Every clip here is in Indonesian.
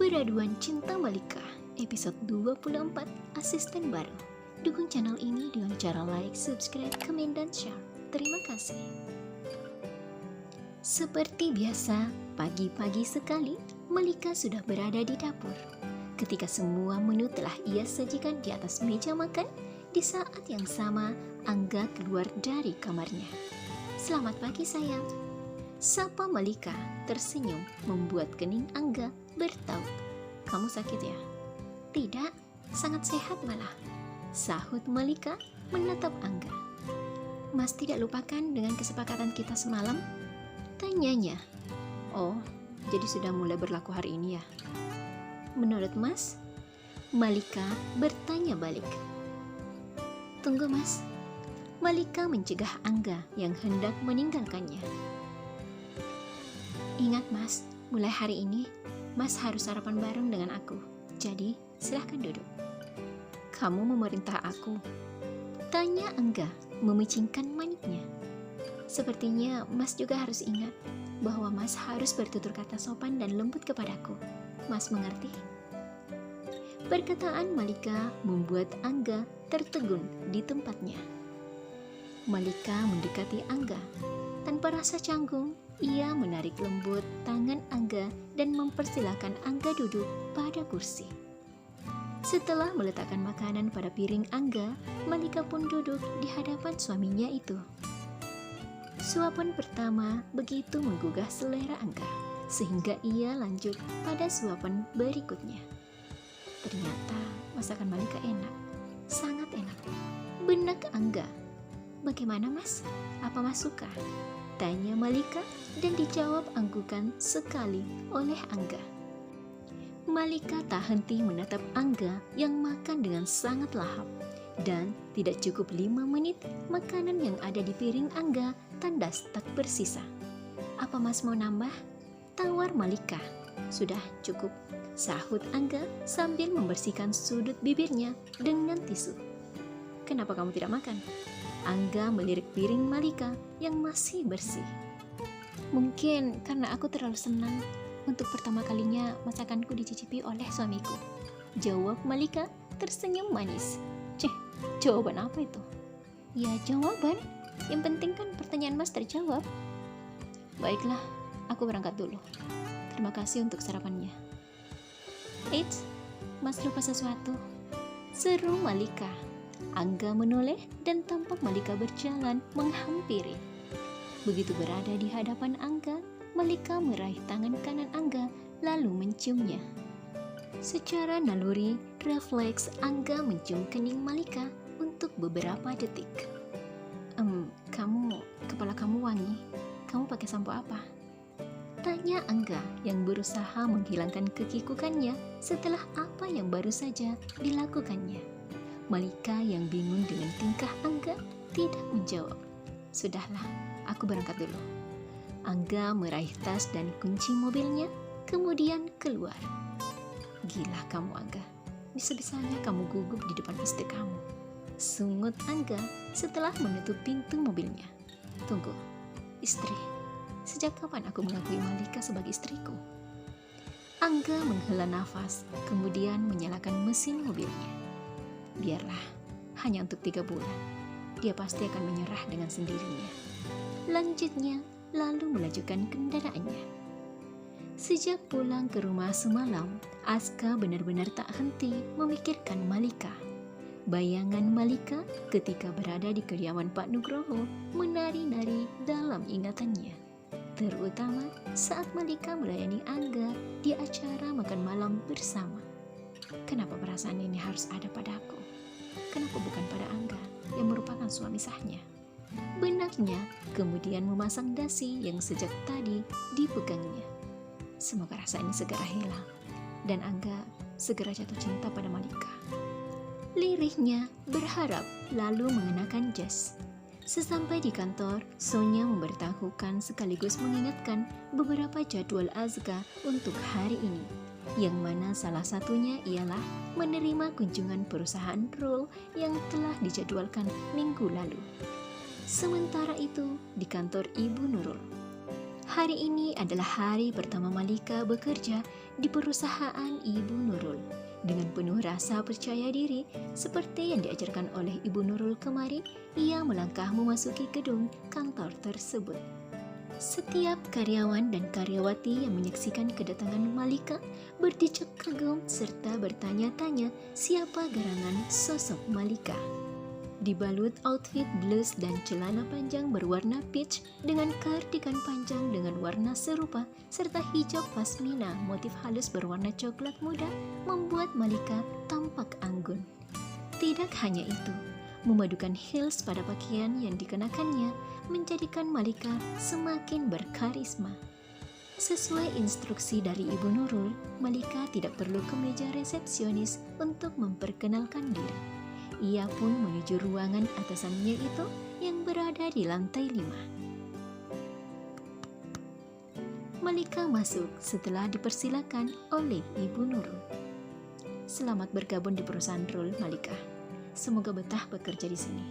Peraduan Cinta Malika, episode 24, Asisten Baru. Dukung channel ini dengan cara like, subscribe, komen, dan share. Terima kasih. Seperti biasa, pagi-pagi sekali, Malika sudah berada di dapur. Ketika semua menu telah ia sajikan di atas meja makan, di saat yang sama, Angga keluar dari kamarnya. "Selamat pagi, sayang," sapa Malika tersenyum membuat kening Angga bertaut. "Kamu sakit ya?" "Tidak, sangat sehat malah," sahut Malika menatap Angga. "Mas tidak lupakan dengan kesepakatan kita semalam?" tanyanya. "Oh, jadi sudah mulai berlaku hari ini ya?" "Menurut Mas?" Malika bertanya balik. "Tunggu Mas." Malika mencegah Angga yang hendak meninggalkannya. "Ingat Mas, mulai hari ini Mas harus sarapan bareng dengan aku. Jadi, silahkan duduk." "Kamu memerintah aku?" tanya Angga memicingkan maniknya. "Sepertinya Mas juga harus ingat bahwa Mas harus bertutur kata sopan dan lembut kepadaku. Mas mengerti?" Perkataan Malika membuat Angga tertegun di tempatnya. Malika mendekati Angga. Tanpa rasa canggung, ia menarik lembut tangan Angga dan mempersilahkan Angga duduk pada kursi. Setelah meletakkan makanan pada piring Angga, Malika pun duduk di hadapan suaminya itu. Suapan pertama begitu menggugah selera Angga, sehingga ia lanjut pada suapan berikutnya. Ternyata masakan Malika enak, sangat enak. Benak Angga. "Bagaimana Mas? Apa Mas suka?" tanya Malika dan dijawab anggukan sekali oleh Angga. Malika tak henti menatap Angga yang makan dengan sangat lahap. Dan tidak cukup 5 menit, makanan yang ada di piring Angga tandas tak bersisa. "Apa Mas mau nambah?" tawar Malika. "Sudah cukup," sahut Angga sambil membersihkan sudut bibirnya dengan tisu. "Kenapa kamu tidak makan?" Angga melirik piring Malika yang masih bersih. "Mungkin karena aku terlalu senang untuk pertama kalinya masakanku dicicipi oleh suamiku," jawab Malika tersenyum manis. "Cih, jawaban apa itu?" "Ya jawaban, yang penting kan pertanyaan Mas terjawab." "Baiklah, aku berangkat dulu. Terima kasih untuk sarapannya." "Eits, Mas lupa sesuatu," seru Malika. Angga menoleh dan tampak Malika berjalan menghampiri. Begitu berada di hadapan Angga, Malika meraih tangan kanan Angga lalu menciumnya. Secara naluri, refleks Angga mencium kening Malika untuk beberapa detik. Kepala kamu wangi. Kamu pakai sampo apa?" tanya Angga yang berusaha menghilangkan kekikukannya setelah apa yang baru saja dilakukannya. Malika yang bingung dengan tingkah Angga tidak menjawab. "Sudahlah, aku berangkat dulu." Angga meraih tas dan kunci mobilnya, kemudian keluar. "Gila kamu Angga, bisa-bisanya kamu gugup di depan istri kamu," sungut Angga setelah menutup pintu mobilnya. "Tunggu, istri? Sejak kapan aku mengakui Malika sebagai istriku?" Angga menghela nafas, kemudian menyalakan mesin mobilnya. "Biarlah, hanya untuk 3 bulan. Dia pasti akan menyerah dengan sendirinya," lanjutnya lalu melajukan kendaraannya. Sejak pulang ke rumah semalam, Aska benar-benar tak henti memikirkan Malika. Bayangan Malika ketika berada di kediaman Pak Nugroho menari-nari dalam ingatannya. Terutama saat Malika melayani Angga di acara makan malam bersama. Kenapa perasaan ini harus ada padaku? Kenapa bukan pada Angga yang merupakan suami sahnya? Benaknya kemudian memasang dasi yang sejak tadi dipegangnya. Semoga rasa ini segera hilang dan Angga segera jatuh cinta pada Malika. Lirihnya berharap lalu mengenakan jas. Sesampai di kantor, Sonya memberitahukan sekaligus mengingatkan beberapa jadwal Azka untuk hari ini, yang mana salah satunya ialah menerima kunjungan perusahaan Roll yang telah dijadwalkan minggu lalu. Sementara itu, di kantor Ibu Nurul, Hari ini adalah hari pertama Malika bekerja di perusahaan Ibu Nurul. Dengan penuh rasa percaya diri, seperti yang diajarkan oleh Ibu Nurul kemarin, ia melangkah memasuki gedung kantor tersebut. Setiap karyawan dan karyawati yang menyaksikan kedatangan Malika berdecak kagum serta bertanya-tanya siapa gerangan sosok Malika. Dibalut outfit blus dan celana panjang berwarna peach dengan kardigan panjang dengan warna serupa serta hijab pasmina motif halus berwarna coklat muda membuat Malika tampak anggun. Tidak hanya itu, memadukan heels pada pakaian yang dikenakannya menjadikan Malika semakin berkarisma. Sesuai instruksi dari Ibu Nurul, Malika tidak perlu ke meja resepsionis untuk memperkenalkan diri. Ia pun menuju ruangan atasannya itu yang berada di lantai 5. Malika masuk setelah dipersilakan oleh Ibu Nurul. Selamat bergabung di perusahaan Rul, Malika. Semoga betah bekerja di sini.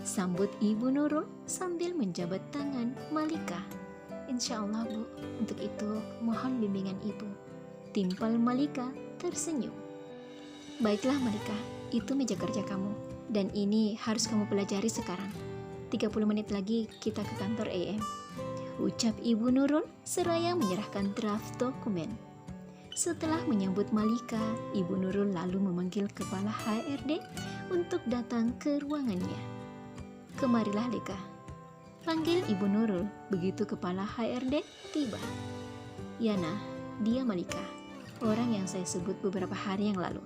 Sambut Ibu Nurul sambil menjabat tangan Malika. Insya Allah, Bu. Untuk itu, mohon bimbingan Ibu. Timpal Malika tersenyum. Baiklah, Malika. Itu meja kerja kamu. Dan ini harus kamu pelajari sekarang. 30 menit lagi kita ke kantor AM. Ucap Ibu Nurul seraya menyerahkan draft dokumen. Setelah menyambut Malika, Ibu Nurul lalu memanggil kepala HRD untuk datang ke ruangannya. Kemarilah, Leka. Panggil Ibu Nurul begitu kepala HRD tiba. Yana, dia Malika, orang yang saya sebut beberapa hari yang lalu.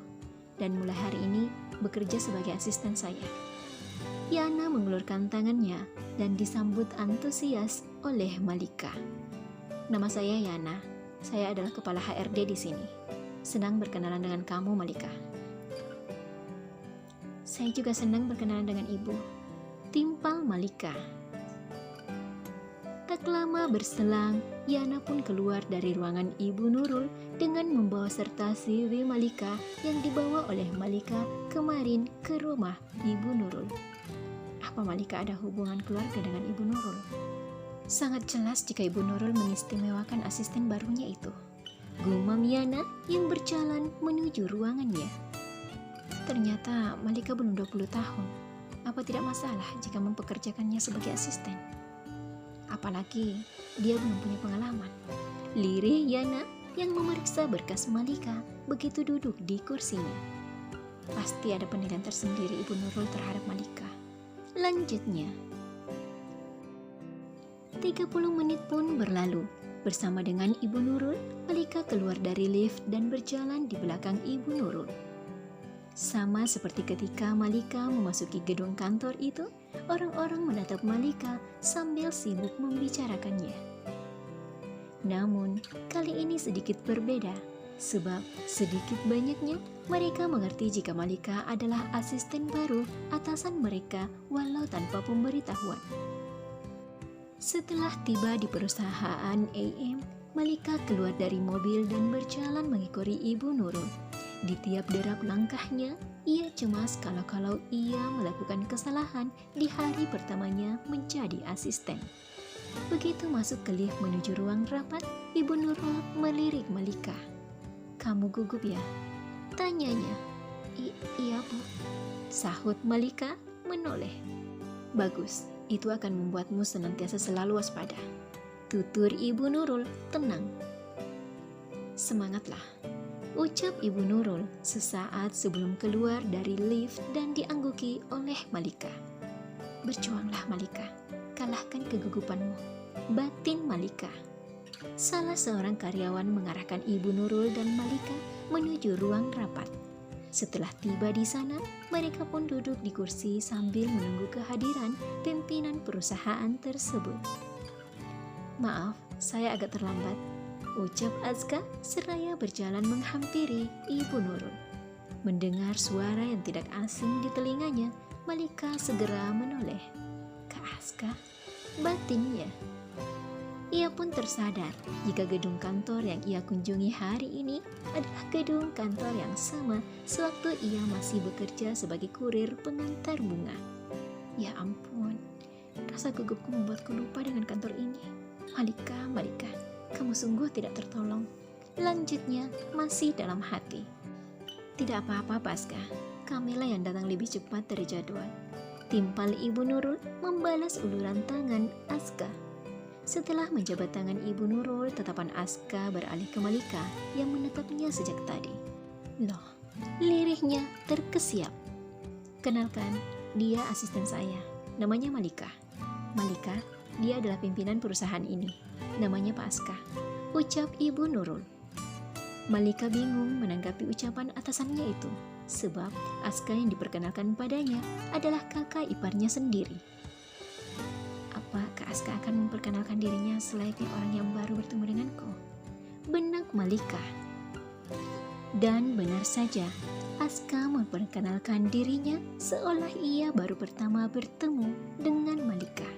Dan mulai hari ini bekerja sebagai asisten saya. Yana mengulurkan tangannya dan disambut antusias oleh Malika. Nama saya Yana. Saya adalah kepala HRD di sini. Senang berkenalan dengan kamu, Malika. Saya juga senang berkenalan dengan Ibu. Timpal Malika. Tak lama berselang, Yana pun keluar dari ruangan Ibu Nurul dengan membawa serta CV Malika yang dibawa oleh Malika kemarin ke rumah Ibu Nurul. Apa Malika ada hubungan keluarga dengan Ibu Nurul? Sangat jelas jika Ibu Nurul mengistimewakan asisten barunya itu. Gumam Yana yang berjalan menuju ruangannya. Ternyata Malika belum 20 tahun. Apa tidak masalah jika mempekerjakannya sebagai asisten? Apalagi dia belum punya pengalaman. Lirih Yana yang memeriksa berkas Malika begitu duduk di kursinya. Pasti ada penilaian tersendiri Ibu Nurul terhadap Malika. Lanjutnya, 30 menit pun berlalu. Bersama dengan Ibu Nurul, Malika keluar dari lift dan berjalan di belakang Ibu Nurul. Sama seperti ketika Malika memasuki gedung kantor itu, orang-orang menatap Malika sambil sibuk membicarakannya. Namun, kali ini sedikit berbeda, sebab sedikit banyaknya mereka mengerti jika Malika adalah asisten baru atasan mereka walau tanpa pemberitahuan. Setelah tiba di perusahaan AM, Malika keluar dari mobil dan berjalan mengikuti Ibu Nurul. Di tiap derap langkahnya, ia cemas kalau ia melakukan kesalahan di hari pertamanya menjadi asisten. Begitu masuk ke lift menuju ruang rapat, Ibu Nurul melirik Malika. "Kamu gugup ya?" tanyanya. Iya, Bu," sahut Malika menoleh. "Bagus, itu akan membuatmu senantiasa selalu waspada," tutur Ibu Nurul tenang. "Semangatlah," ucap Ibu Nurul sesaat sebelum keluar dari lift dan diangguki oleh Malika. "Berjuanglah, Malika. Kalahkan kegugupanmu," batin Malika. Salah seorang karyawan mengarahkan Ibu Nurul dan Malika menuju ruang rapat. Setelah tiba di sana, mereka pun duduk di kursi sambil menunggu kehadiran pimpinan perusahaan tersebut. "Maaf, saya agak terlambat," ucap Azka seraya berjalan menghampiri Ibu Nurul. Mendengar suara yang tidak asing di telinganya, Malika segera menoleh. "Kak Azka," batinnya. Ia pun tersadar jika gedung kantor yang ia kunjungi hari ini adalah gedung kantor yang sama sewaktu ia masih bekerja sebagai kurir pengantar bunga. Ya ampun, rasa gugupku membuatku lupa dengan kantor ini. Malika, Malika, kamu sungguh tidak tertolong. Lanjutnya masih dalam hati. Tidak apa-apa, Paskah. Kamilah yang datang lebih cepat dari jadwal. Timpal Ibu Nurul membalas uluran tangan Aska. Setelah menjabat tangan Ibu Nurul, tatapan Aska beralih ke Malika yang menatapnya sejak tadi. Loh, lirihnya terkesiap. Kenalkan, dia asisten saya. Namanya Malika. Malika, dia adalah pimpinan perusahaan ini. Namanya Pak Aska, ucap Ibu Nurul. Malika bingung menanggapi ucapan atasannya itu, sebab Aska yang diperkenalkan padanya adalah kakak iparnya sendiri. Apa Kak Aska akan memperkenalkan dirinya selayaknya orang yang baru bertemu denganku? Benak Malika. Dan benar saja, Aska memperkenalkan dirinya seolah ia baru pertama bertemu dengan Malika.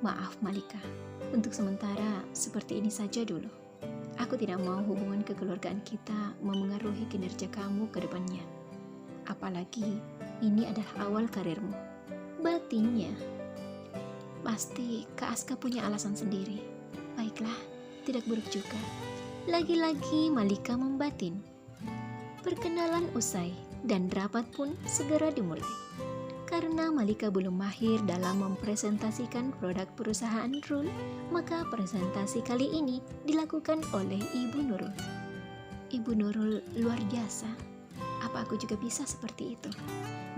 Maaf Malika, untuk sementara seperti ini saja dulu. Aku tidak mau hubungan kekeluargaan kita memengaruhi kinerja kamu ke depannya. Apalagi ini adalah awal karirmu. Batinnya. Pasti Kak Aska punya alasan sendiri. Baiklah, tidak buruk juga. Lagi-lagi Malika membatin. Perkenalan usai dan rapat pun segera dimulai. Karena Malika belum mahir dalam mempresentasikan produk perusahaan Rul, maka presentasi kali ini dilakukan oleh Ibu Nurul. Ibu Nurul luar biasa. Apa aku juga bisa seperti itu?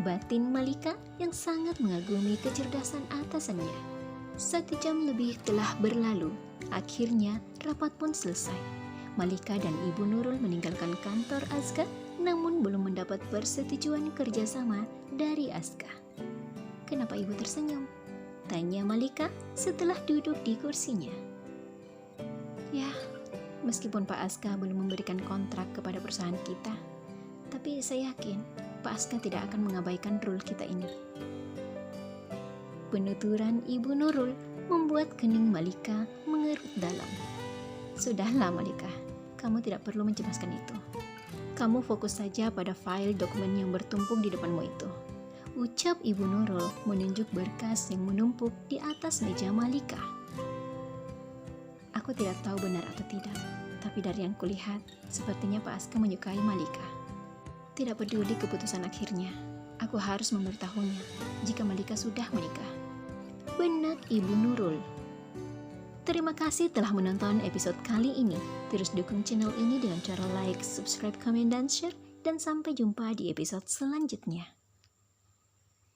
Batin Malika yang sangat mengagumi kecerdasan atasannya. 1 jam lebih telah berlalu. Akhirnya rapat pun selesai. Malika dan Ibu Nurul meninggalkan kantor Aska, namun belum mendapat persetujuan kerjasama dari Aska. Kenapa ibu tersenyum? Tanya Malika setelah duduk di kursinya. Ya, meskipun Pak Aska belum memberikan kontrak kepada perusahaan kita, tapi saya yakin Pak Aska tidak akan mengabaikan rule kita ini. Penuturan Ibu Nurul membuat kening Malika mengerut dalam. Sudahlah Malika, kamu tidak perlu mencemaskan itu. Kamu fokus saja pada file dokumen yang bertumpuk di depanmu itu, ucap Ibu Nurul menunjuk berkas yang menumpuk di atas meja Malika. Aku tidak tahu benar atau tidak, tapi dari yang kulihat, sepertinya Pak Aska menyukai Malika. Tidak peduli keputusan akhirnya, aku harus memberitahunya jika Malika sudah menikah. Benak Ibu Nurul. Terima kasih telah menonton episode kali ini. Terus dukung channel ini dengan cara like, subscribe, komen, dan share. Dan sampai jumpa di episode selanjutnya.